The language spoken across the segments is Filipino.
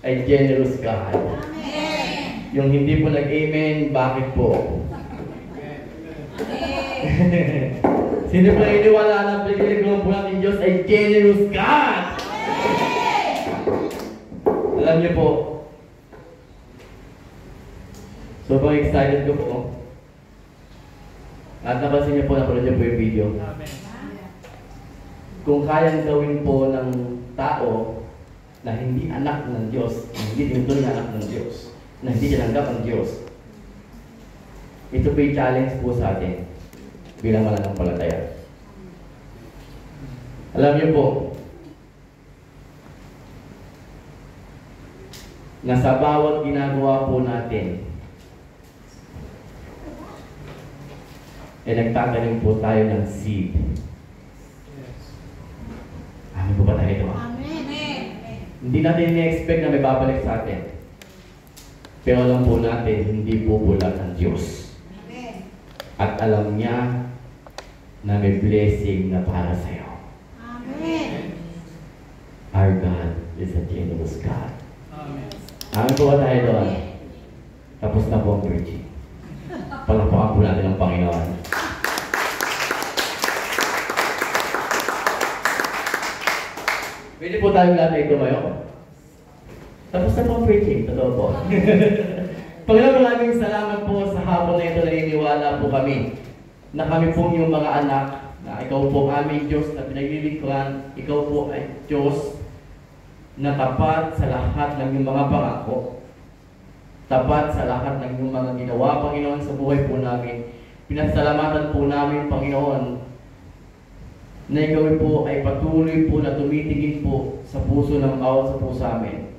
a generous God. Amen. Yung hindi po nag-amen, bakit po? Sino po naniniwala na pinagkakaroon po natin Diyos ay generous God? Alam niyo po, sobrang excited ko po. At napansin niyo po, napanood niyo po yung video. Kung kayang gawin po ng tao na hindi anak ng Diyos, na hindi tinutuloy na anak ng Diyos, na hindi tinanggap ng Diyos, ito po yung challenge po sa atin bilang mananampalataya. Alam niyo po, na sa bawat ginagawa po natin, nagtatanim po tayo ng seed. Amin po ba tayo ito? Amen. Hindi natin ni-expect na may babalik sa atin. Pero alam po natin, hindi po bulag ang Diyos. At alam niya na may blessing na para sa iyo. Amen. Our God is a generous God. Amen. Amin po ba tayo doon? Tapos na po ang preaching. Palakpakan po natin ang Panginoon. Pwede po tayong lahat ay tumayo. Tapos na po ang preaching. Totoo po. Panginoon, maraming salamat po sa hapon na ito. Naniniwala po kami na kami po yung mga anak na ikaw po aming Diyos na pinaglilingkuran. Ikaw po ay Diyos na tapat sa lahat ng iyong mga pangako. Tapat sa lahat ng iyong mga ginawa, Panginoon, sa buhay po namin. Pinasalamatan po namin, Panginoon, na ikaw po ay patuloy po na tumitingin po sa puso ng bawat sa puso amin.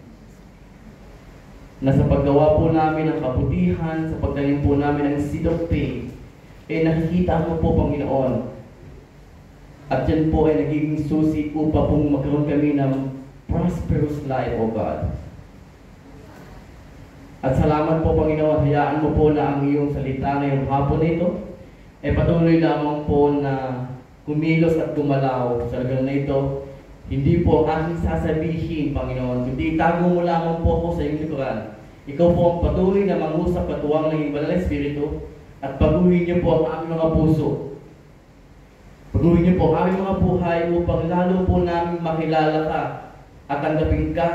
Na sa paggawa po namin ng kabutihan, sa pagtanim po namin ng seed of faith, nakikita mo po, Panginoon. At yan po ay nagiging susi upang pong magkaroon kami ng prosperous life, O God. At salamat po, Panginoon, hayaan mo po na ang iyong salita ngayong hapon nito ay patuloy lamang po na kumilos at gumalaw sa lugar na ito. Hindi po ang aking sasabihin, Panginoon, kundi itago mo lamang po ako sa iyong likuran. Ikaw po ang patuloy na mangusap katuwang ng iyong banal na Espiritu at paguhin niyo po ang aming mga puso. Paguhin niyo po ang aming mga buhay upang lalo po namin makilala ka at tanggapin ka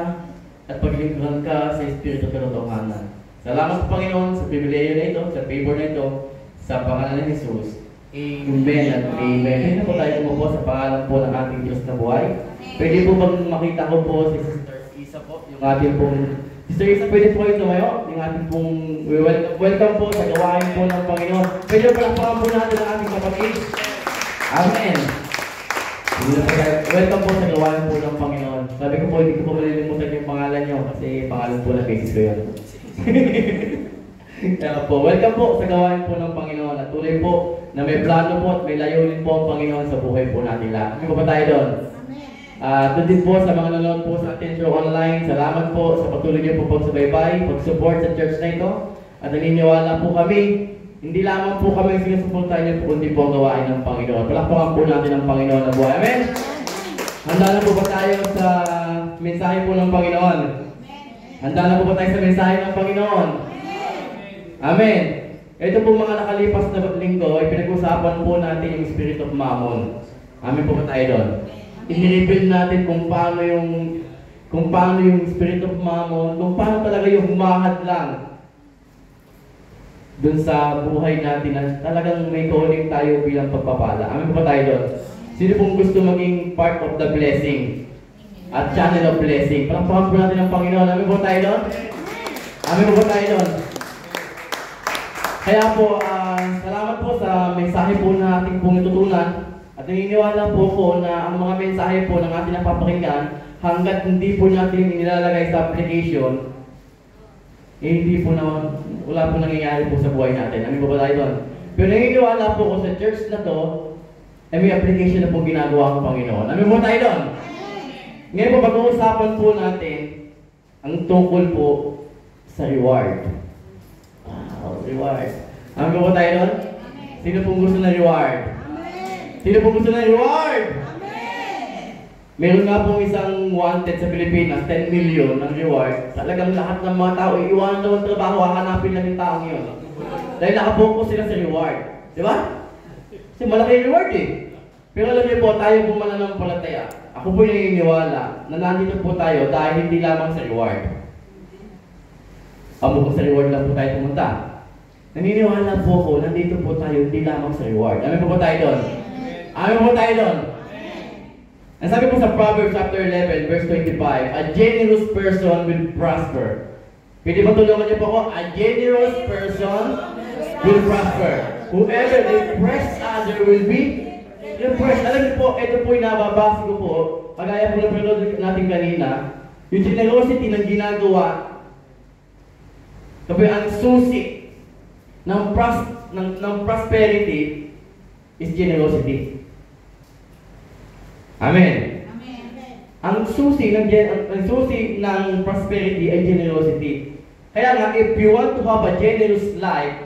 at paglingkuran ka sa Espiritu katotohanan. Salamat po, Panginoon, sa pribileyo na ito, sa favor na ito, sa pangalan ng Jesus. Amen at amen. Pwede po tayo umupo sa pangalan po ng ating Diyos na buhay. Pwede po bang makita ko po si Sister Isa po, yung ating pong Sister Isa, pwede po kayo tumayo, yung ating pong welcome po sa gawain po ng Panginoon. Pwede po palakpakan po natin ang ating kapatid. Amen. Welcome po sa gawain po ng Panginoon. Sabi ko po, hindi ko po malilimutan yung pangalan nyo kasi pangalan po ng basis ko yun. Kaya po, welcome po sa gawain po ng Panginoon. At tuloy po na may plano po at may layunin po ang Panginoon sa buhay po natin lahat. Ano ba tayo doon? Doon din po sa mga nanonood po sa atin through online. Salamat po sa patuloy niyo po pagsubaybay, pag-support sa church na ito. At naniniwala po kami, hindi lamang po kami sinusuportahan niyo po, kundi po ang gawain ng Panginoon. Palakpakan po natin ang Panginoon na buhay. Amen? Handa na po ba tayo sa mensahe po ng Panginoon? Handa na po ba tayo sa mensahe ng Panginoon? Amen. Ito po mga nakalipas na linggo ay pinag-usapan po natin yung Spirit of Mammon. Amen po ba tayo doon? I-reveal natin kung paano yung Spirit of Mammon, kung paano talaga yung humahad lang dun sa buhay natin na talagang may calling tayo bilang pagpapala. Amen po ba tayo doon? Sino pong gusto maging part of the blessing at channel of blessing? Palakpakan po natin ang Panginoon. Amen po tayo doon? Amen po ba tayo doon? Kaya po, salamat po sa mensahe po na ating pong itutunan. At naniniwala po ko na ang mga mensahe po ng ating napapakinggan, hanggat hindi po natin inilalagay sa application, hindi po na, wala po nangyayari po sa buhay natin. Amin po ba tayo doon? Pero naniniwala po ko sa church na to, ay may application na po ginagawa ang Panginoon. Amin po tayo doon? Ngayon po, pag-uusapan po natin ang tungkol po sa reward. Wow, reward. Amin po ba tayo doon? Sino pong gusto na reward? Sino po gusto ng reward? Amen! Meron nga pong isang wanted sa Pilipinas, 10 million ng reward. Talagang lahat ng mga tao, iiwanan daw ang trabaho, hahanapin lang yung taong yun. Dahil nakapokus sila sa reward. Di ba? Kasi malaki yung reward eh. Pero alam niyo po, tayo po mananampalataya. Ako po naniniwala na nandito po tayo dahil hindi lamang sa reward. Kung sa reward lang po tayo pumunta. Naniniwala po ako, nandito po tayo hindi lamang sa reward. Amin po tayo doon? Amin po tayo doon? Ang sabi po sa Proverbs chapter 11, verse 25, a generous person will prosper. Pwede ba tulungan niyo po ako? A generous person will prosper. Whoever repress other will be repressed. Alam niyo po, ito po yung nababasa ko po, kagaya po na pinanood natin kanina, yung generosity ng ginagawa, kapag ang susi ng prosperity is generosity. Amen. Amen. Ang susi ng prosperity ay generosity. Kaya nga, if you want to have a generous life,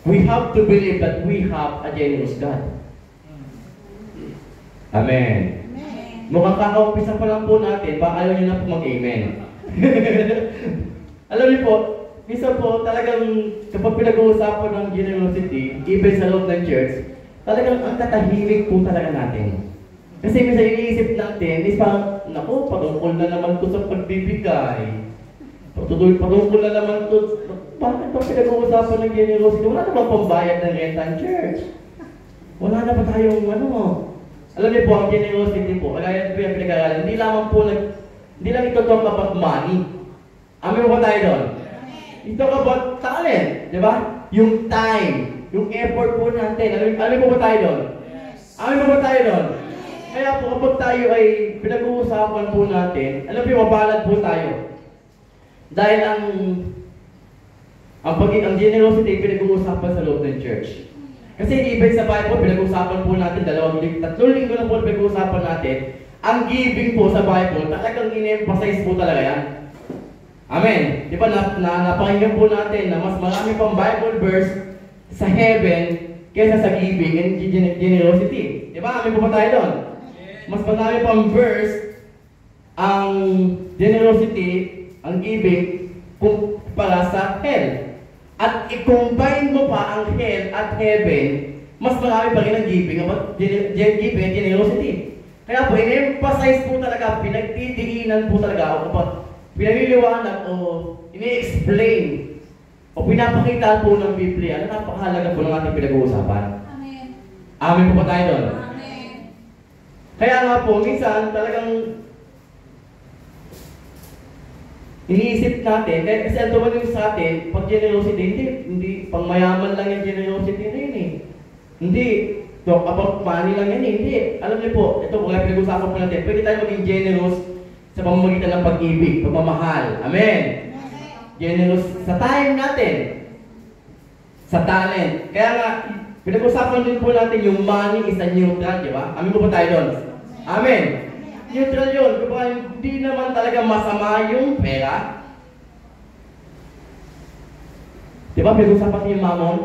we have to believe that we have a generous God. Amen. Amen. Mukhang kakaumpisa pa lang po natin, baka ayaw nyo na po mag-amen. Alam niyo po, minsan po talagang kapag pinag-uusapan ng generosity, even sa loob ng church, talagang ang tatahimik po talaga natin. Kasi minsan iniisip natin, is parang, naku, patungkol na naman ito sa pagbibigay. Patungkol na naman ito, bakit pa pinag-uusapan ng generosity? Wala na bang pambayad ng renta ng church? Wala na ba tayong Alam niyo po, ang generosity po, kagaya po yung pinag-aralan, hindi lang ito talk about money. Amin mo ba tayo doon? Ito about talent, di ba? Yung time, yung effort po natin. Amin mo ba tayo doon? Amin mo ba tayo doon? Kaya po kapag tayo ay pinag-uusapan po natin, alam mo, mabalad po tayo. Dahil ang generosity pinag-uusapan sa loob ng church. Kasi even sa Bible, pinag-uusapan po natin, 3 linggo na po pinag-uusapan natin, ang giving po sa Bible, talagang in-emphasize po talaga yan. Amen. Di ba, napakinggan po natin na mas marami pang Bible verse sa heaven kaysa sa giving and generosity. Di ba? Amen po ba tayo doon? Mas marami pang verse ang generosity, ang giving, kumpara sa hell. At i-combine mo pa ang hell at heaven, mas marami pa rin ang giving about giving and generosity. Kaya po, in-emphasize po talaga, pinagtitinginan po talaga, o pinaliliwanag o ini-explain o pinapakita po ng Biblia na napakahalaga po ng ating pinag-uusapan. Amen. Amen po ba tayo doon? Amen. Kaya nga po, minsan talagang iniisip natin, kasi ang tumanin sa atin, pag generosity, hindi pangmayaman lang yung generosity na yun eh. Hindi, talk about money lang yan eh. Hindi. Alam niyo po, ito po kaya pinag-usapan po natin, pwede tayo maging generous sa pamamagitan ng pag-ibig, pagmamahal. Amen. Generous sa time natin, sa talent. Kaya nga, pinag-usapan din po natin yung money is a neutral, di ba? Amin po ba tayo doon? Amen. Neutral yun. Kapag hindi naman talaga masama yung pera. Di ba, pinag-usapan yung mamon?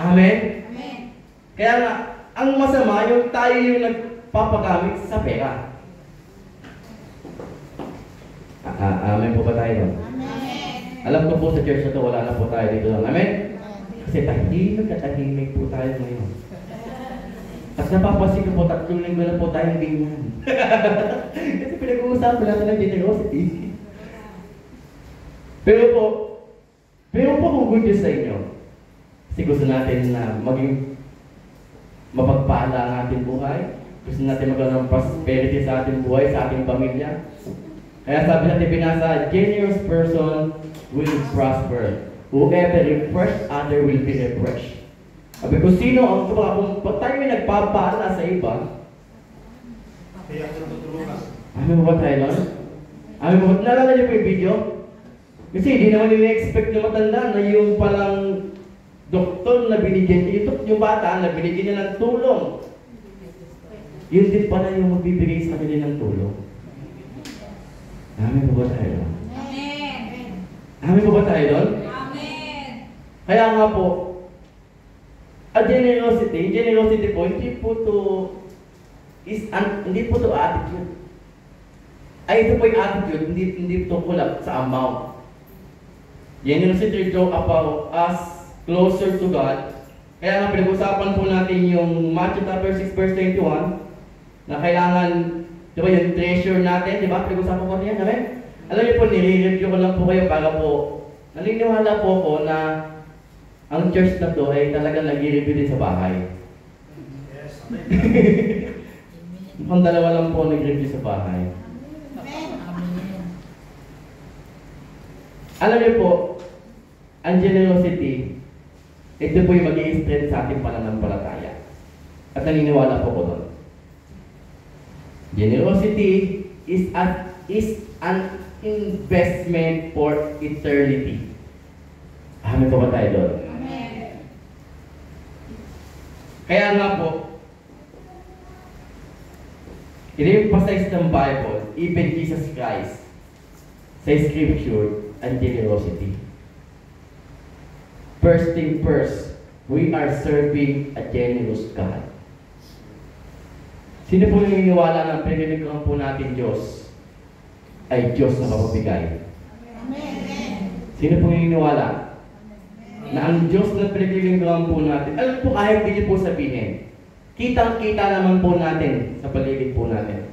Amen. Amen. Kaya nga, ang masama yung tayo yung nagpapagamit sa pera. Amen po ba tayo doon? Amen. Alam ko po sa church na to, wala na po tayo dito lang. Amen? Kasi tahimik po tayo ngayon. At napapansin ko po, 3 linggo na po tayong ganyan. Kasi pinag-uusapan natin ng generosity. Pero po kung good news sa inyo. Kasi gusto natin na maging mapagpala ang ating buhay. Gusto natin magkaroon ng prosperity sa ating buhay, sa ating pamilya. Kaya sabi natin binasa, generous person will prosper. Whoever refresh other will be refreshed. Sabi ko, sino ang kung pag tayo may nagpapala sa iba, amin mo ba tayo nun? Amin mo ba? Nalala niyo po yung video? Kasi hindi naman nila-expect na matanda na yung palang doktor na binigyan niya, yung bata na binigyan niya ng tulong. Yun din pala yung magbibigay sa kanila ng tulong. Amin po ba tayo doon? Amen. Amin po ba tayo doon? Amen. Kaya nga po, generosity po, hindi po to hindi po to attitude. Ay, ito po yung attitude, hindi to kulap sa amount. Generosity draw about us closer to God. Kaya nga pinag-usapan po natin yung Matthew chapter 6 verse 21 na kailangan, di ba yung treasure natin, di ba? Pinag-usapan ko yan, amen? Alam niyo po, nire-review ko lang po kayo para po, naniniwala po ko na ang church na to ay talagang nag-review din sa bahay. Yes, amen. Mukhang dalawa lang po nag-review sa bahay. Alam niyo po, ang generosity, ito po yung mag-i-strength sa ating pananampalataya. At naniniwala po ko doon. Generosity is an investment for eternity. Amin po ba tayo doon? Amen. Kaya nga po, in-emphasize ng Bible, even Jesus Christ, sa Scripture, and generosity. First thing first, we are serving a generous God. Sino po naniniwala ng pinaginigawan po natin Diyos ay Diyos na mapapigay? Amen. Sino po naniniwala na ang Diyos na pinaginigawan po natin, alam po kahit hindi po sabihin, kitang-kita naman po natin sa paligid po natin.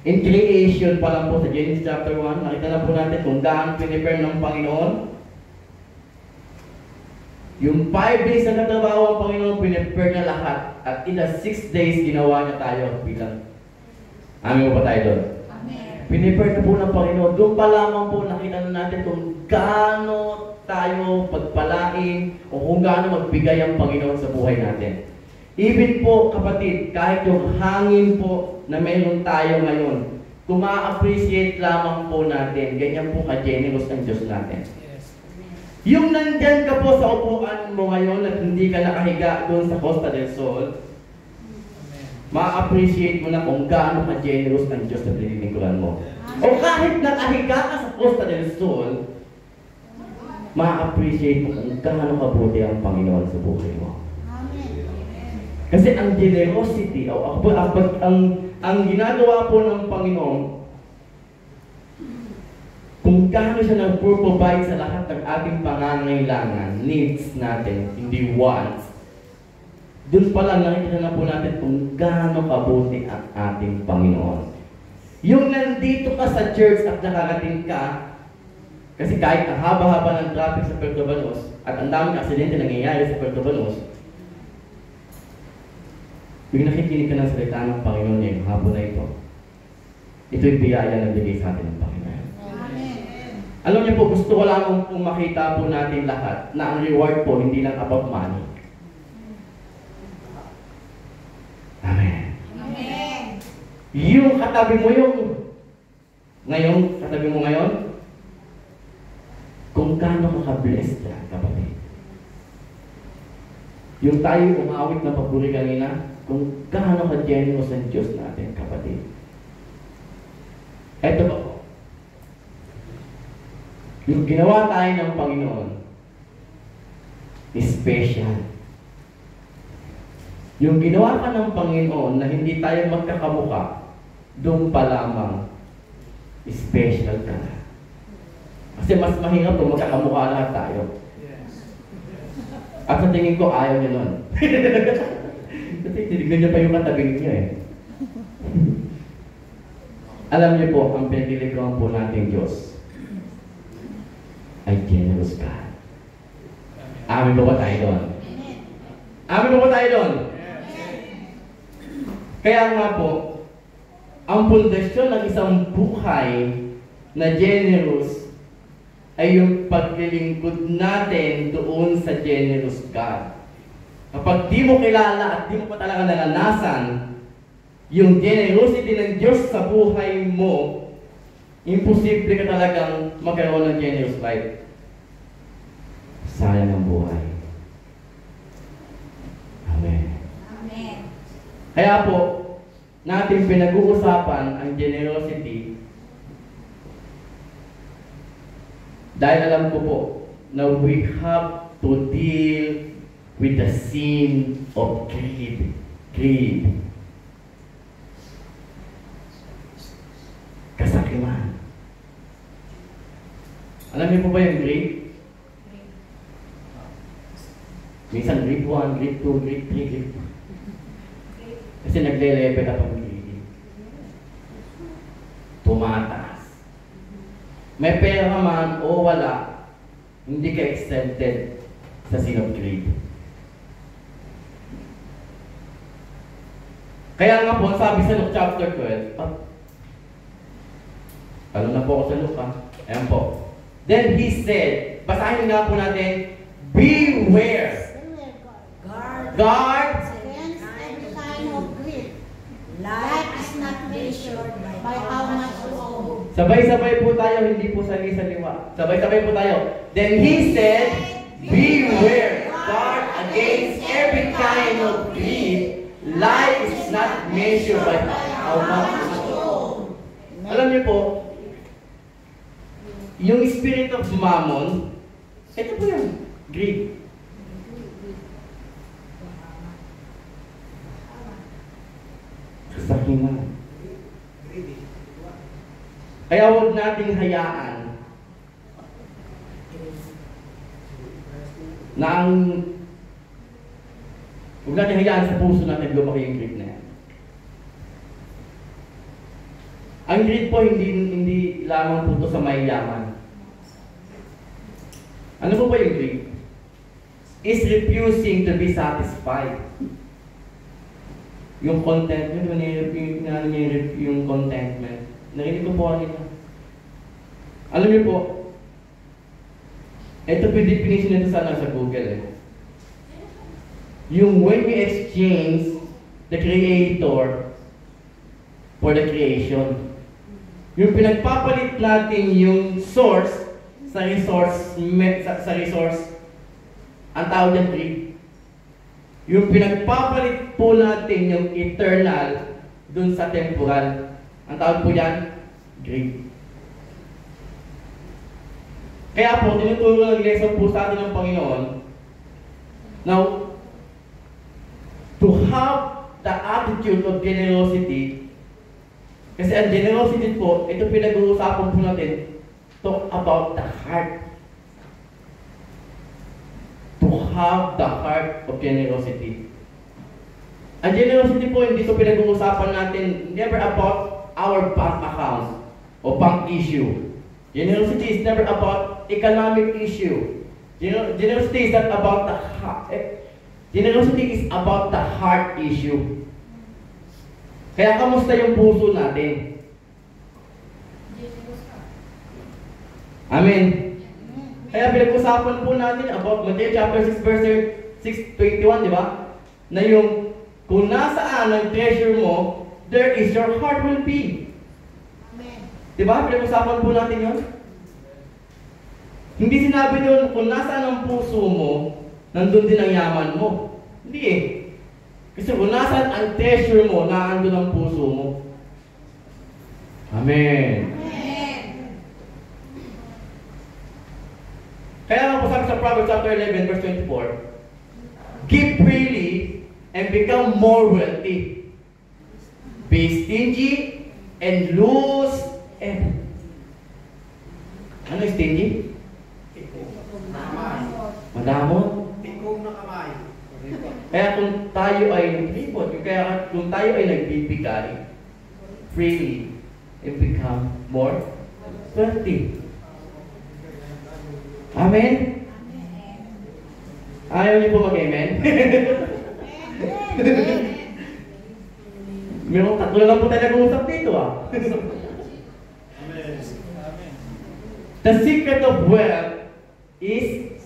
In creation pa lang po sa Genesis chapter 1, nakita na po natin kung gaano pinipare ng Panginoon. Yung 5 days na nagtrabaho ang Panginoon, pinipare na lahat. At in the 6 days, ginawa niya tayo bilang. Amin mo pa tayo doon? Amen. Pinipare na po ng Panginoon. Doon pa lamang po nakita na natin kung gaano tayo pagpalain o kung gaano magbigay ang Panginoon sa buhay natin. Even po, kapatid, kahit yung hangin po na meron tayo ngayon, kung ma-appreciate lamang po natin, ganyan po ka-generous ang Diyos natin. Yes. Yung nandyan ka po sa upuan mo ngayon at hindi ka nakahiga doon sa Costa del Sol, Amen. ma-appreciate mo na kung gaano ka-generous ang Diyos na pinilingkuran mo. O kahit nakahiga ka sa Costa del Sol, ma-appreciate mo kung gaano kabuti ang Panginoon sa buhay mo. Kasi ang generosity, ang ginagawa po ng Panginoon, kung gaano siya nag-provide sa lahat ng ating pangangailangan, needs natin, hindi wants, doon pa lang nakikita na po natin kung gaano kabuti ang ating Panginoon. Yung nandito ka sa church at nakarating ka, kasi kahit ang haba-haba ng traffic sa Puerto Banos, at ang daming aksidente nangyayari sa Puerto Banos, yung nakikinig ka ng salita ng Panginoon ngayong hapon na ito, ito'y biyaya na bigay sa atin ng Panginoon. Amen. Alam niyo po, gusto ko lang kung makita po natin lahat na ang reward po hindi lang about money. Amen. Amen. Yung katabi mo katabi mo ngayon, kung gaano ka ka-blessed yan, kapatid. Yung tayo umawit na papuri kanina, kung gaano ka-generous ang Diyos natin, kapatid. Eto ba po? Yung ginawa tayo ng Panginoon, special. Yung ginawa ka ng Panginoon na hindi tayo magkakamukha, doon pa lamang, special ka na. Kasi mas mahirap kung magkakamukha lahat tayo. Yes. At sa tingin ko, ayaw niya nun. Kasi tinignan niya pa yung katabing niya eh. Alam niyo po, ang pinagdilikuhan po natin Diyos ay generous God. Amin ba tayo doon? Amin ba tayo doon? Kaya nga po, ang pundasyon ng isang buhay na generous ay yung paglilingkod natin doon sa generous God. Kapag di mo kilala at di mo pa talaga naranasan yung generosity ng Diyos sa buhay mo, imposible ka talagang magkaroon ng generous life. Sayang ang buhay. Amen. Amen. Kaya po, natin pinag-uusapan ang generosity dahil alam ko po na we have to deal with the sin of greed. Greed. Alam niyo po ba yung grade? Minsan grade 1, grade 2, grade 3, grade 4. Kasi nagle-level up ang grade. Tumataas. May pera man o wala, hindi ka exempted sa sin of grade. Kaya nga po, sabi sa Luke chapter 12, ano na po ako sa Luke, ha? Ayan po. Then he said, basahin nga po natin, beware. Guard Against every kind of greed. Life is not measured by how much you owe. Sabay-sabay po tayo, hindi po sali-saliwa. Sabay-sabay po tayo. Then he said, beware, guard against every kind of greed. Life is not measured by how much you owe. Alam niyo po, yung spirit of mammon, ito po yan, greed. Kasakiman. Kaya huwag nating hayaan na huwag natin hayaan sa puso natin lumaki yung greed na yan. Ang greed po hindi lamang po ito sa mayayaman. Ano po ba yung greed? Is refusing to be satisfied. Yung contentment, yung contentment. Narinig ko po kanina. Alam niyo po, ito po yung definition nito sana sa Google eh. Yung when we exchange the Creator for the creation. Yung pinagpapalit natin yung source sa resource, ang tawag niyan greed. Yung pinagpapalit po natin yung eternal dun sa temporal. Ang tawag po yan, greed. Kaya po, tinuturo ng lesson po sa atin ng Panginoon. Now, to have the attitude of generosity, kasi ang generosity po, ito pinag-uusapan po natin, talk about the heart. To have the heart of generosity. Ang generosity po, hindi ito pinag-uusapan natin, never about our bank accounts o bank issue. Generosity is never about economic issue. Generosity is not about the heart. Generosity is about the heart issue. Kaya kamusta yung puso natin? Amen. Kaya pinag-usapan po natin about Matthew chapter 6 verse 6:21, di ba? Na yung kung nasaan ang treasure mo, there is your heart will be. Amen. Di ba? Pinag-usapan po natin yun. Hindi sinabi doon kung nasaan ang puso mo, nandun din ang yaman mo. Hindi eh. Kasi kung nasaan ang treasure mo, nandun ang puso mo. Amen. Kaya nga po sabi sa Proverbs chapter 11 verse 24, give freely and become more wealthy. Be stingy and lose everything. Ano yung stingy? Madamot. Tikong na kamay. Kaya kung tayo ay kung tayo ay nagbibigay freely and become more wealthy. Amen? Ayaw niyo po mag-amen? Merong tatlo lang po talaga usap dito Amen. The secret of wealth is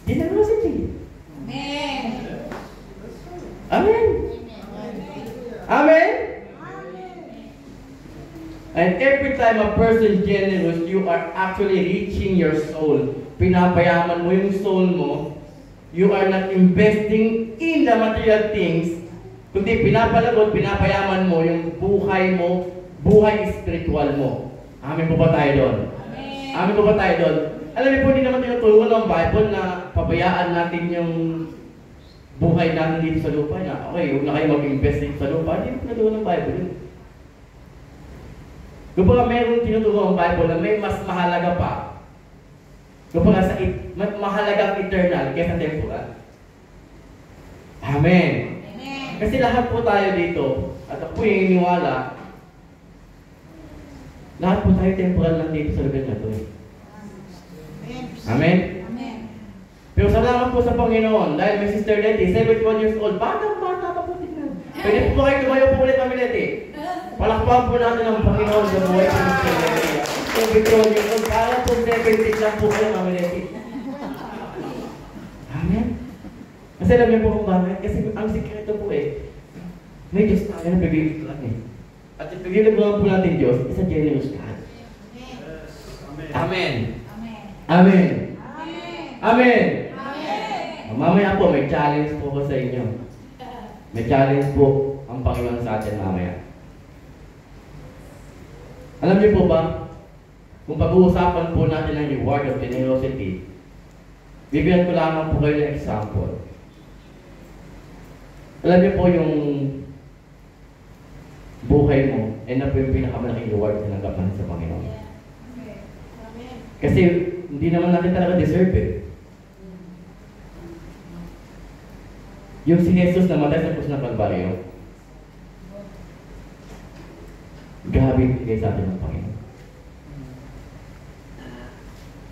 generosity. Amen. Amen? Amen? And every time a person is generous, you are actually reaching your soul. Pinapayaman mo yung soul mo. You are not investing in the material things, kundi pinapayaman mo yung buhay mo, buhay spiritual mo. Amen po ba tayo doon? Amen. Amen po ba tayo doon? Alam niyo po, hindi naman tinuturo ng Bible na pabayaan natin yung buhay natin dito sa lupa na, okay, huwag na kayo mag-invest dito sa lupa. Hindi po tinuturo ng Bible yun. Kung ba meron tinuturo ng Bible na may mas mahalaga pa Kumbaga mahalagang eternal kaysa temporal. Amen. Amen. Kasi lahat po tayo dito, at ako yung iniwala, lahat po tayo temporal lang dito sa lugar na ito. Amen? Amen. Pero salamat po sa Panginoon, dahil may Sister Letty, 71 years old, bata pa po tingnan. Pwede po kayo tumayo po ulit kami, Letty. Palakpakan po natin ang Panginoon sa buhay sa Sister Letty. 71 years old, parang po 70 lang po kayo, kami, Letty. Amen? Kasi alam niyo po kung bakit? Kasi ang sikreto po may Diyos tayo na pag-ibig lang At ipag-ibig lang po natin Diyos, isa generous God. Yes. Amen. Amen. Amen. Amen. Amen. Amen. Amen. Mamaya po, may challenge po ko sa inyo. May challenge po ang Panginoon sa atin mamaya. Alam niyo po ba, kung pag-uusapan po natin ang reward of generosity, bibigyan ko lamang po kayo ng example. Alam niyo po yung buhay mo, na po yung pinakamalaking reward na tinanggap sa Panginoon. Amen. Kasi hindi naman natin talaga deserve Yung si Jesus na matay sa krus ng Kalbaryo, grabe bigay sa atin ng Panginoon.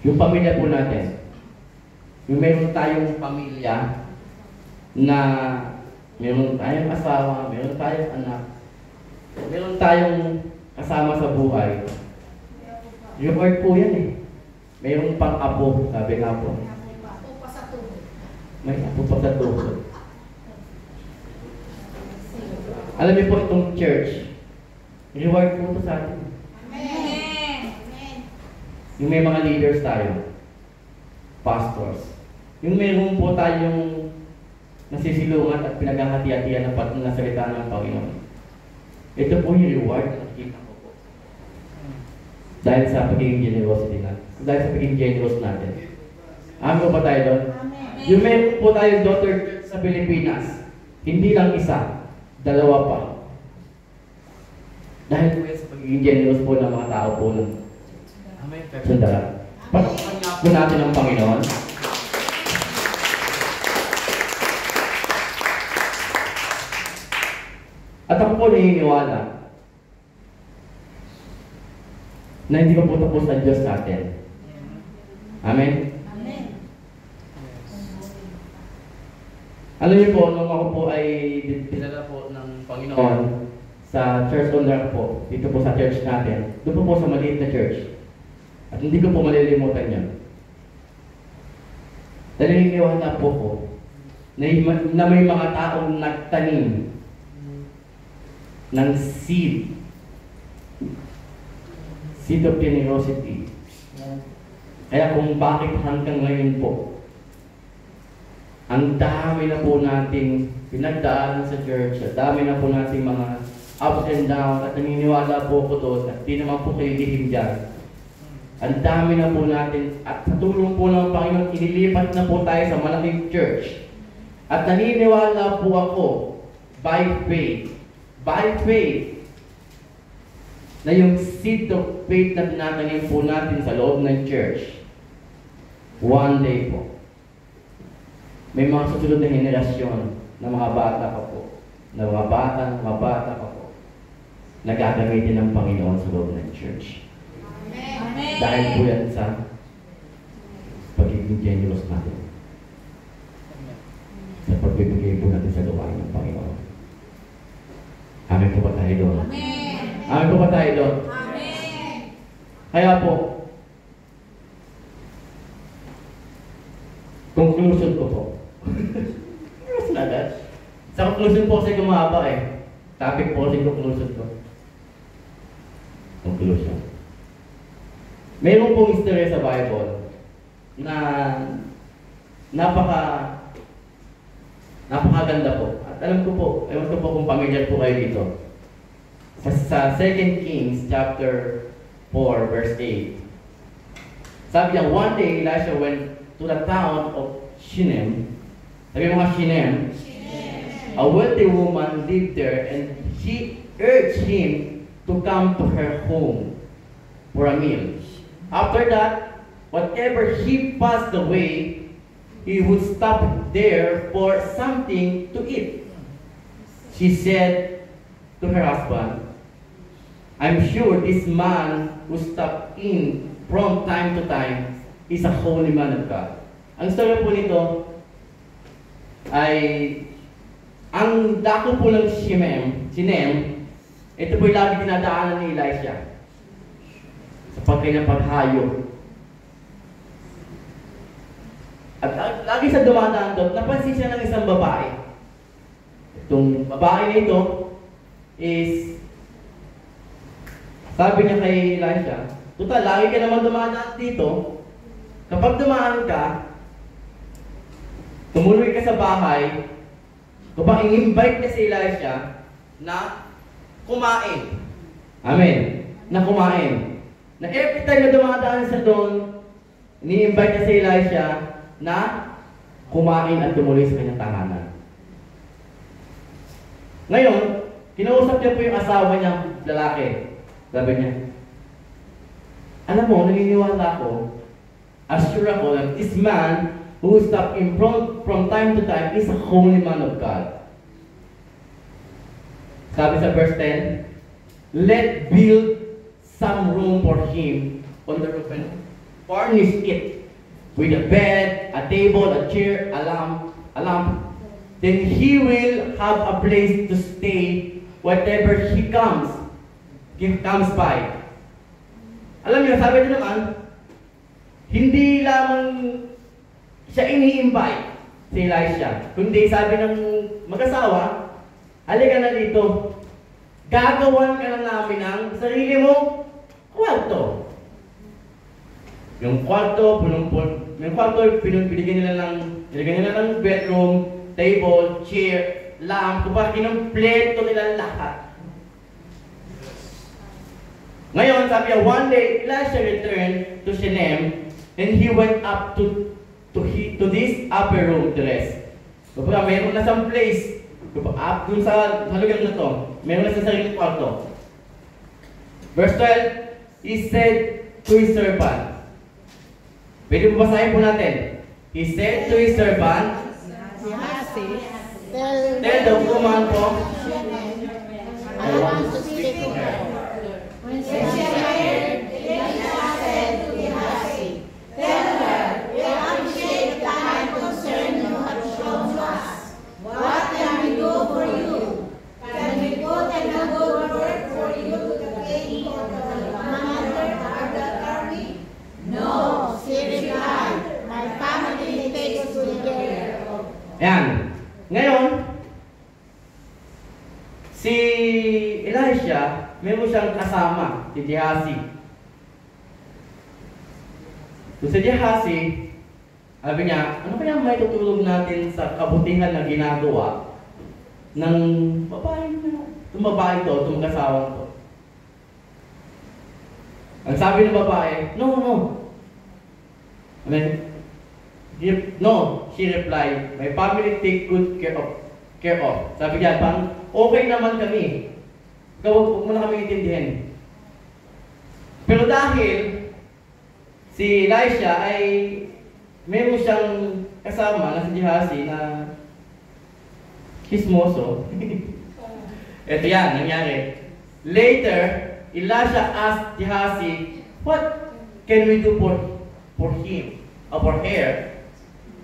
Yung pamilya po natin, yung meron tayong pamilya na meron tayong asawa, meron tayong anak, meron tayong kasama sa buhay. Reward po yan Mayroong pang-apo, sabi nga po. Upa sa tubo. May apo pa sa tuhod. Alam niyo po itong church, reward po ito sa atin. Amen. Amen. Yung may mga leaders tayo, pastors, yung meron po tayong nasisilungan at pinaghahati-hatian ng salita ng Panginoon. Ito po yung reward na nakikita ko po. Dahil sa pagiging generosity natin. Dahil sa pagiging generous natin. Amin ba tayo doon? Amen. Yung meron po tayong daughter sa Pilipinas, hindi lang isa, dalawa pa. Dahil po yan sa pagiging generous po ng mga tao po ng sandala. Pagkakan nga po natin ang Panginoon. At ako po naniniwala na hindi ko po tapos ang Diyos sa atin. Amen? Amen. Alam niyo po, nung ako po ay dinala po ng Panginoon sa church owner po, dito po sa church natin, doon po sa maliit na church. At hindi ko po malilimutan yan. Dahil naniniwala po ko na may mga taong nagtanim ng seed of generosity. Kaya kung bakit hanggang ngayon po, ang dami na po nating pinagdaanan sa church, at dami na po nating mga ups and downs, at naniniwala po ko doon, at di naman po kayo lihim dyan. Ang dami na po natin, at sa tulong po ng Panginoon, inilipat na po tayo sa malaking church. At naniniwala po ako, by faith, na yung seed of faith na tinatanim po natin sa loob ng church, one day po, may mga susunod na henerasyon na mga bata pa po, na mga bata pa po, na gagamitin ng Panginoon sa loob ng church. Amen. Dahil po yan sa pagiging generous natin. Sa pagbibigay po natin sa gawain ng Panginoon. Amin po ba tayo doon? Amen. Amin po ba tayo doon? Amen. Kaya po, conclusion ko po. Yes na agad. Sa conclusion po kasi gumaba Topic po kasi conclusion ko. Conclusion. Mayroon pong history sa Bible na napakaganda po. At alam ko po, ewan ko po kung familiar po kayo dito. Sa 2 Kings chapter 4 verse 8. Sabi niya, one day Elisha went to the town of Shinem. Sabi mga Shinem, a wealthy woman lived there, and she urged him to come to her home for a meal. After that, whatever he passed away, he would stop there for something to eat. She said to her husband, I'm sure this man who stopped in from time to time is a holy man of God. Ang story po nito ay ang dako po ng Sinem, ito po yung lagi dinadaanan ni Elisha sa pagkanyang paghayo. At lagi sa dumadaan doon, napansin siya ng isang babae. Itong babae na ito is, sabi niya kay Elisha, total, lagi ka naman dumadaan dito. Kapag dumaan ka, tumuloy ka sa bahay, kapag in-invite niya si Elisha na kumain. Amen. Na kumain. Na every time na dumadaan sa doon, ini-invite niya si Elisha na kumain at tumuloy sa kanyang tahanan. Ngayon, kinausap niya po yung asawa niyang lalaki. Sabi niya, alam mo, naniniwala ko, assure ako that this man who stopped in from time to time is a holy man of God. Sabi sa verse 10, let build some room for him on the roof and furnish it with a bed, a table, a chair, a lamp. Then he will have a place to stay whatever he comes by. Alam niyo, sabi niyo naman, hindi lamang siya ini-invite si Elisha, kundi sabi ng mag-asawa, halika na dito, gagawan ka na namin ang sarili mong kwarto. Yung kwarto, binigyan nila ng bedroom, table, chair, lamp, kapag kinumpleto nila lahat. Ngayon, sabi niya, one day, Elisha returned to Shunem, and he went up to this upper room to rest. Kapag mayroon na some place, up dun sa lugar na to, mayroon na sa sariling kwarto. Verse 12, he said to his servant, pwede mo basahin po natin. He said to his servant, tell the woman po, I want to speak to her. When she heard, Elisha said to Gehazi, tell her, we appreciate the kind concern you have shown to us. What can we do for you? Can we put another word for you to the king or the commander of the army? No, she replied, my family takes good care of. Ayan. Ngayon, si Elisha, meron siyang kasama, si Gehazi. So si Gehazi, sabi niya, ano kaya may tutulong natin sa kabutihan na ginagawa ng babae na, itong babae to, itong kasawang to. Ang sabi ng babae, no. I mean, no, she replied, my family take good care of. Sabi niya, parang okay naman kami. Huwag mo na kami intindihin. Pero dahil si Elisha ay meron siyang kasama na si Gehazi na chismoso. Ito yan, nangyari. Later, Elisha asked Gehazi, what can we do for him? Or for her?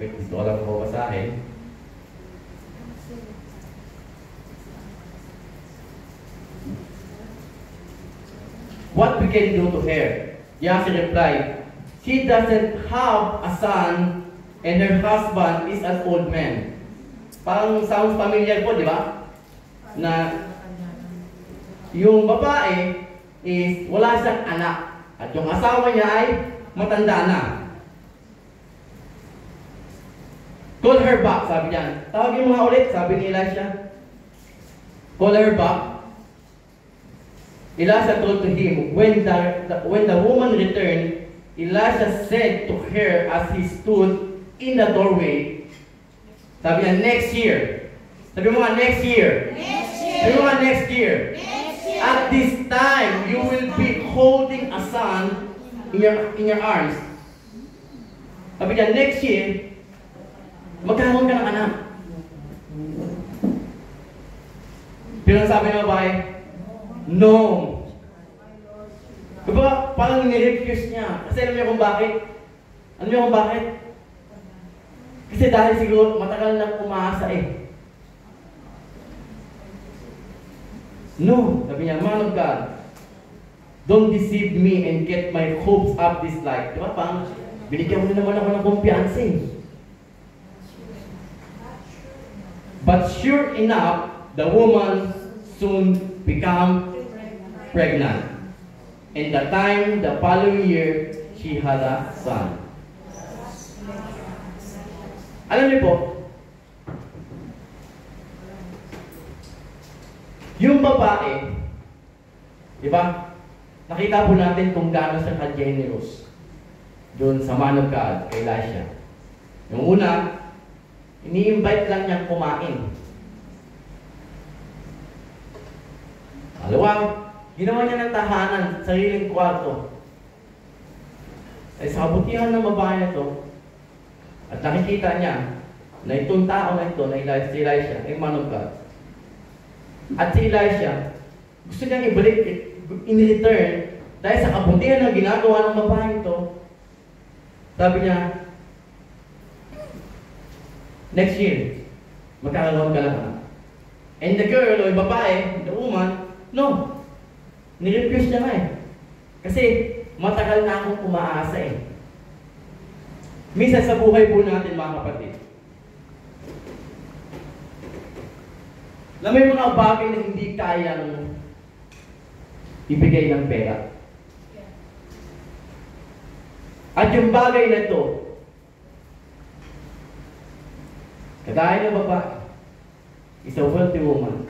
Wait, gusto ko lang mabasahin. What we can do to her? Gehazi replied, she doesn't have a son and her husband is an old man. Parang sounds familiar po, di ba? Na yung babae is wala siyang anak at yung asawa niya ay matanda na. Call her back, sabi niya. Tawagin mo nga ulit, sabi ni Elisha. Call her back. Elisha told to him, when the woman returned, Elisha said to her as he stood in the doorway, sabi niya, next year. Sabi mo nga, next year. Next year. Sabi mo nga, next year. Next year. At this time, you will be holding a son in your arms. Sabi niya, next year, magkakaroon ka ng anak. Pero ang sabi ng babae, no. Diba, parang nirefuse niya. Kasi alam niyo kung bakit? Alam niyo kung bakit? Kasi dahil siguro matagal na umaasa eh. No, sabi niya, man of God, don't deceive me and get my hopes up this life. Diba, parang binigyan mo na naman ako ng kumpiyansa eh. But sure enough, the woman soon became pregnant. And the following year, she had a son. Alam niyo po, yung babae, di ba? Nakita po natin kung gaano siya ka-generous doon sa man of God, kay Elisha. Yung una, ini-invite lang niyang kumain. Alawang, ginawa niya ng tahanan, sariling kwarto. Ay sa kabutihan ng babae na ito, at nakikita niya na itong tao na ito, na si Elisha, ay man of God. At si Elisha, gusto niyang ibalik, in return, dahil sa kabutihan na ginagawa ng babae ito, sabi niya, next year, magkakaroon ka lang. And the girl, o yung babae, the woman, no. Nirefuse niya nga eh. Kasi matagal na akong umaasa eh. Minsan sa buhay po natin mga kapatid, na may mga bagay na hindi kayang ibigay ng pera. At yung bagay na ito, kagaya ng babae, is a wealthy woman,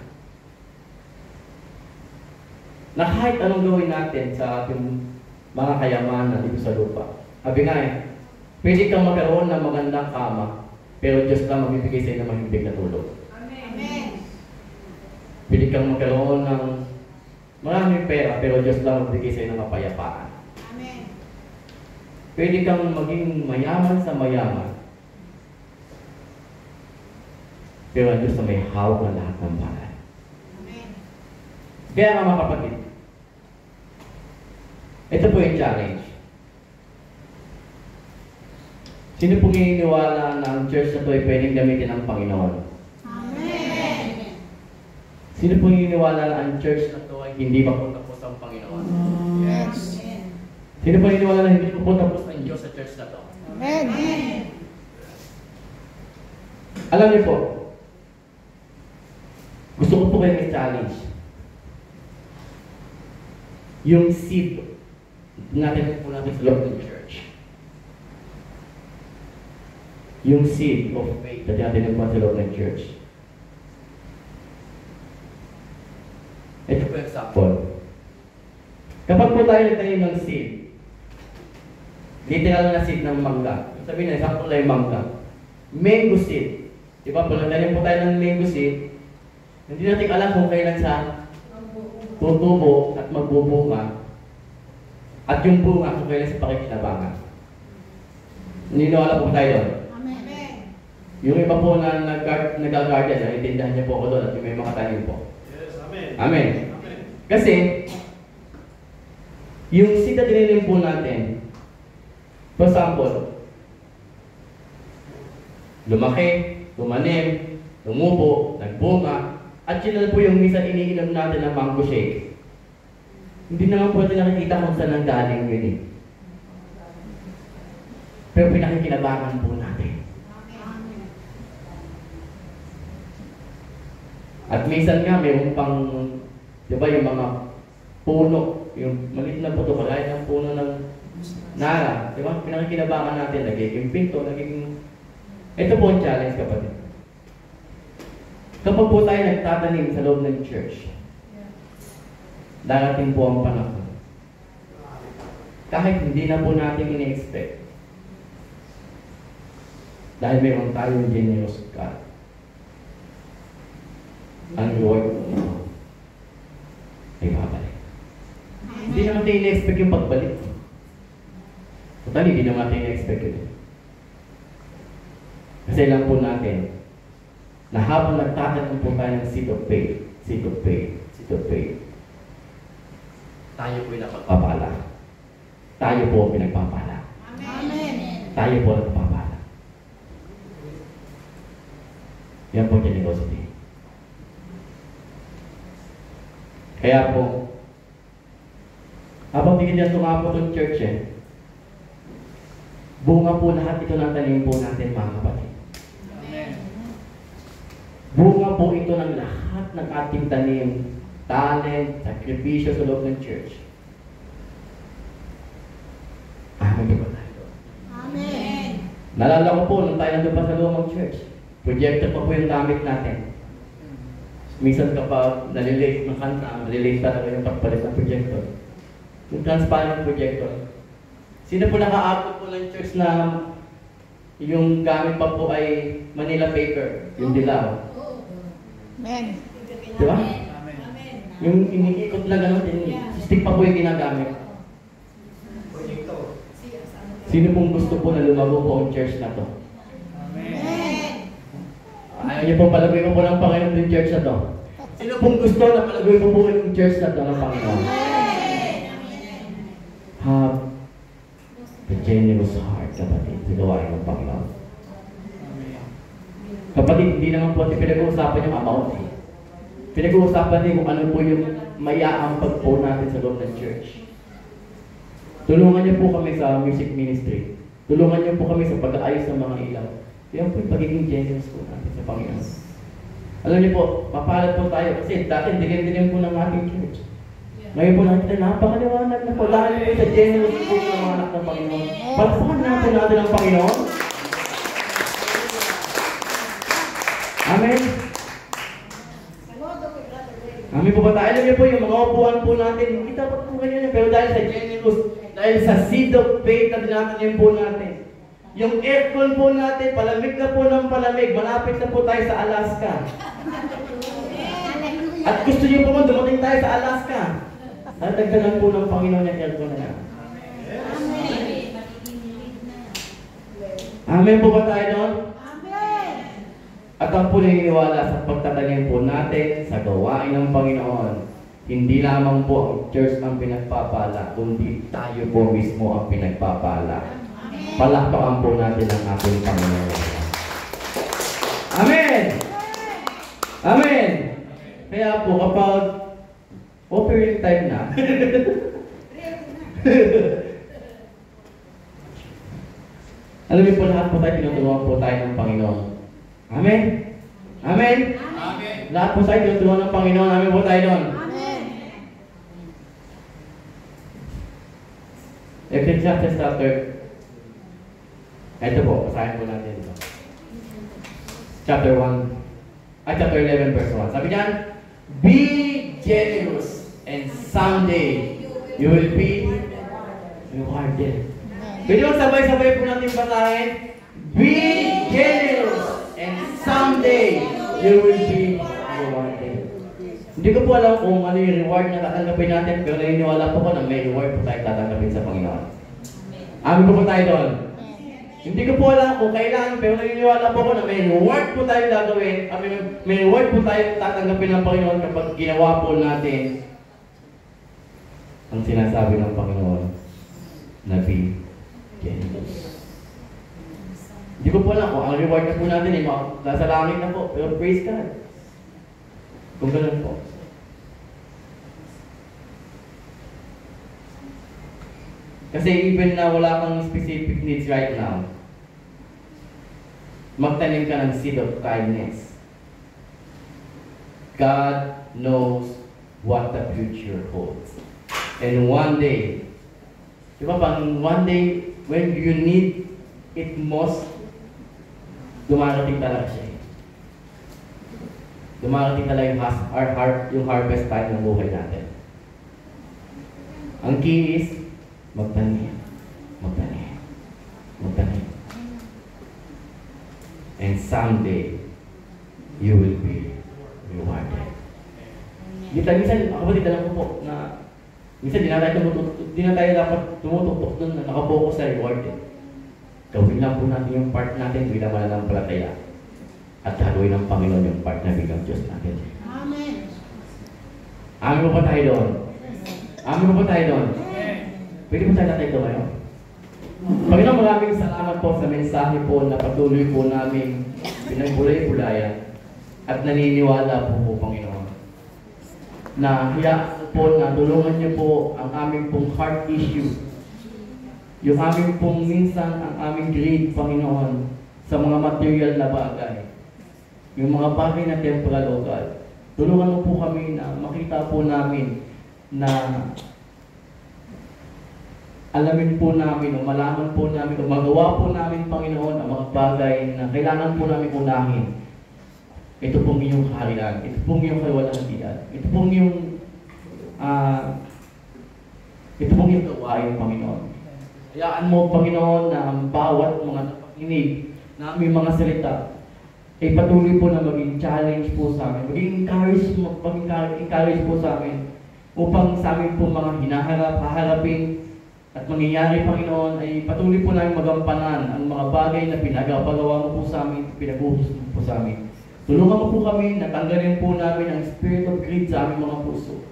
na kahit anong gawin natin sa ating mga kayamanan dito sa lupa. Sabi nga eh, pwede kang magkaroon ng magandang kama, pero Diyos lang magbibigay sa iyo ng mahimbing na tulog. Amen. Pwede kang magkaroon ng maraming pera, pero Diyos lang magbibigay sa iyo ng kapayapaan. Amen. Pwede kang maging mayaman sa mayaman, pero ang Diyos na may hawak ng lahat ng bagay. Amen. Kaya mga kapatid, ito po yung challenge. Sino pong naniniwala na ang church na ito ay pwedeng gamitin ng Panginoon? Amen. Sino pong naniniwala na ang church na ito ay hindi papunta po sa Panginoon? Yes. Sino pong naniniwala na hindi papunta po sa Diyos sa church na ito? Amen. Alam niyo po, gusto ko po kayo may challenge. Yung seed natin po natin sa loob ng church. Yung seed of faith na natin po sa loob ng church. Ito po example. Kapag po tayo nagtanim ng seed, literal na seed ng mangga. Sabihin na, example na yung mangga. Mango seed. Diba, pag nagtanim po tayo ng mango seed, hindi natin alam kung kailan siya tutubo at magbubunga. At yung bunga kung kailan sa pakikinabangan. Naniniwala po tayo doon. Amen. Yung iba po na nag-guardian, naiintindihan niyo po ako doon at yung may mga tanim po. Yes, amen. Amen. Amen. Kasi, yung seed na tininim po natin, for example, lumaki, tumanim, lumubo, nagbunga, at yun na po yung minsan iniinom natin ng mango shake. Hindi naman po natin nakikita kung saan ang galing yun eh. Pero pinakikinabangan po natin. At minsan nga, mayroon pang, di ba, yung mga puno, yung maliit na puto, kagaya ng puno ng nara, di ba? Pinakikinabangan natin, nagiging pinto, nagiging... Ito po ang challenge, kapatid. Kapag po tayo nagtatanim sa loob ng church, darating po ang panahon. Kahit hindi na po natin ini-expect. Dahil mayroon tayong generous God. Ang reward po ito ay babalik. Hindi naman tayo ini-expect yung pagbalik. Total, hindi naman tayo ini-expect yun. Kasi alam po natin na habang nagtatanong po tayo ng seed of faith, tayo po yung napagpapala. Tayo po ang pinagpapala. Amen. Tayo po ang nagpapala. Yan po generosity. Kaya po, habang hindi niya tumapot ng church bunga po lahat ito ng tanim po natin, mga kapatid. Bunga po ito ng lahat ng ating tanim, talent, sakripisyo sa loob ng church. Amen po tayo. Amen. Nalala ko po, nung tayo nandun pa sa loob ng church, projector pa po yung gamit natin. Minsan kapag nalilate ng kanta, nalilate talaga yung pagpalit ng projector. Yung transparent projector. Sino po nakaabot po ng church na yung gamit pa po ay Manila paper, yung dilaw? Amen. Di ba? Yung iniikot na gano'n, stick pa po yung ginagamit. Sino pong gusto po na lumago po ang church na to? Ayaw niyo pong palagoy po ng Panginoon yung church na to? Sino pong gusto na palagoy po yung church na to ng Panginoon? Have the generous heart, kapatid, sa gawain ng Panginoon. Kapatid, hindi naman po pinag-uusapan yung amount. Pinag-uusapan din kung ano po yung maiaampag po natin sa loob ng church. Tulungan niyo po kami sa music ministry. Tulungan niyo po kami sa pag-aayos ng mga ilaw. Yan po yung pagiging generous po natin sa Panginoon. Alam niyo po, mapalad po tayo kasi dati dilim-dilim po ng ating church. Ngayon po natin, napakaliwanag na po. Lalo po sa generous po ng mga anak ng Panginoon. Palakpakan natin ang Panginoon. Amen. Amen po ba tayo? Alam niyo po, yung mga upuan po natin, hindi dapat po ganyan. Pero dahil sa generous, dahil sa seed of faith na dinatanim po natin, yung aircon po natin, palamig na po ng palamig, malapit na po tayo sa Alaska. At gusto niyo po dumating tayo sa Alaska. Natagdagan po ng Panginoon yung aircon na yan. Amen po ba tayo doon? At ang po naniniwala sa pagtatanim po natin sa gawain ng Panginoon, hindi lamang po ang church ang pinagpapala, kundi tayo po mismo ang pinagpapala. Palakpakan po natin ang ating Panginoon. Amen! Amen! Kaya po kapag offering time na, alam niyo po lahat po tayo, tinutulungan po tayo ng Panginoon. Amen? Amen? Amen. Lahat po tayo tinutulungan ng Panginoon. Amen po tayo doon. Ecclesiastes chapter, ito po, basahin po natin ito. Chapter 11 verse 1. Sabi niyan, be generous and someday you will be rewarded. Pwede mo sabay-sabay po natin basahin, be generous and someday you will be rewarded. Hindi ko po alam kung ano yung reward na tatanggapin natin, pero naniniwala po ko na may reward po tayo tatanggapin sa Panginoon. Amin po tayo doon. Hindi ko po alam kung kailan, pero naniniwala po ko na may reward po tayo gagawin, may reward po tayo tatanggapin ng Panginoon kapag ginawa po natin ang sinasabi ng Panginoon na be generous. Hindi ko po alam kung ang reward na po natin ay nasa langit na po, pero praise God. Kung ganun po. Kasi even na wala kang specific needs right now, magtanim ka ng seed of kindness. God knows what the future holds. And one day, di ba pang one day, when you need it most, dumarating talaga siya. Dumarating talaga yung harvest time ng buhay natin. Ang key is, magtanim. Magtanim. Magtanim. And someday, you will be rewarded. Minsan, kapatid, alam ko po na minsan di na tayo dapat tumutuktok doon na nakapokus sa reward. Gawin lang po natin yung part natin bilang mananampalataya. At gagawin ng Panginoon yung part na bilang Diyos natin. Amen. Amin mo ba tayo doon? Amin mo ba tayo doon? Pwede mo tayo natin ito ngayon? Panginoon, maraming salamat po sa mensahe po na patuloy po namin pinagbulay-bulayan at naniniwala po Panginoon, na hayaan po na tulungan niyo po ang aming pong heart issue, yung aming pong minsan ang aming greed, Panginoon, sa mga material na bagay, yung mga bagay na temporal o God. Tulungan mo po kami na makita po namin na alamin po namin o malaman po namin o magawa po namin, Panginoon, ang mga bagay na kailangan po namin unahin. Ito pong iyong kaharian, ito pong iyong kawalhatian, ito pong iyong gawain, Panginoon. Hayaan mo, Panginoon, na ang bawat mga napakinig na aming mga salita ay patuloy po na maging challenge po sa amin, maging encourage po sa amin upang sa amin po mga haharapin at mangyayari, Panginoon, ay patuloy po namin magampanan ang mga bagay na pinagpagawa mo po sa amin, pinag-uutos mo po sa amin. Tulungan mo po kami na tanggalin po namin ang spirit of greed sa aming mga puso.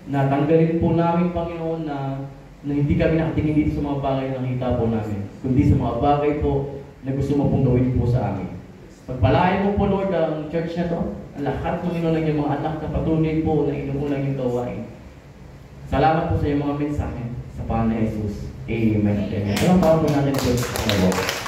Na tanggalin po namin, Panginoon, na hindi kami nakatingin dito sa mga bagay na nakita po namin, kundi sa mga bagay po na gusto mo pong gawin po sa amin. Pagpalain mo po, Lord, ang church na to, ang lahat, Panginoon, ng iyong mga anak na patuloy po na inuulang yung gawain. Salamat po sa iyong mga mensahe sa pangalan ni Jesus. Amen. Amen. Salamat po natin po sa